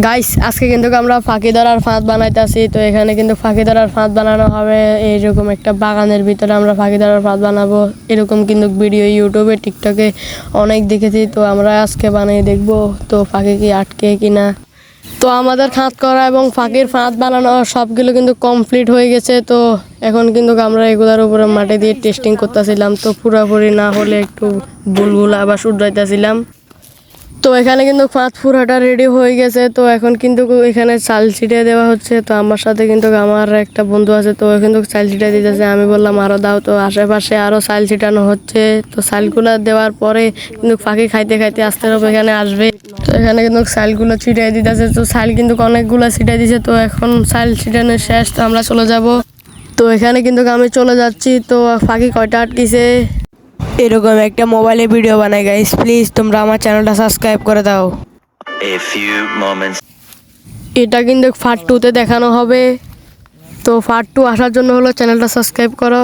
Guys আজকে কিন্তু আমরা ফাঁকি ধরার ফাঁদ বানাইতেছি। তো এখানে কিন্তু ফাঁকি ধরার ফাঁদ বানানো হবে এইরকম একটা বাগানের ভিতরে আমরা ফাঁকি ধরার ফাঁদ বানাবো। এরকম কিন্তু ভিডিও ইউটিউবে টিকটকে অনেক দেখেছি, তো আমরা আজকে বানিয়ে দেখব তো ফাঁকি কি আটকে কিনা। তো আমাদের ফাঁদ করা এবং ফাঁকির ফাঁদ বানানো সবগুলো কিন্তু কমপ্লিট হয়ে গেছে। তো এখন কিন্তু আমরা এগুলোর উপরে মাটি দিয়ে টেস্টিং করতেছিলাম, তো পুরোপুরি না হলে একটু বুলবুল আবার শুধরাইতেছিলাম। তো এখানে কিন্তু ফাঁদ পুরাটা রেডি হয়ে গেছে। তো এখন কিন্তু এখানে চাল ছিটিয়ে দেওয়া হচ্ছে। তো আমার সাথে কিন্তু আমার একটা বন্ধু আছে, তো কিন্তু চাল ছিটিয়ে দিতেছে। আমি বললাম আরও দাও, তো আশেপাশে আরও চাল ছিটানো হচ্ছে। তো চালগুলো দেওয়ার পরে কিন্তু ফাঁকি খাইতে খাইতে আস্তে হবে এখানে আসবে। তো এখানে কিন্তু চালগুলো ছিটিয়ে দিতেছে। তো চাল কিন্তু অনেকগুলো ছিটিয়ে দিছে। তো এখন চাল ছিটানো শেষ, তো আমরা চলে যাব। তো এখানে কিন্তু আমি চলে যাচ্ছি। তো ফাঁকি কয়টা আটকিছে এরকম একটা মোবাইলে ভিডিও বানাই। গাইস প্লিজ তোমরা আমার চ্যানেলটা সাবস্ক্রাইব করে দাও। A few moments. এটা কিন্তু পার্ট 2 তে দেখানো হবে। তো পার্ট 2 আসার জন্য হলো চ্যানেলটা সাবস্ক্রাইব করো।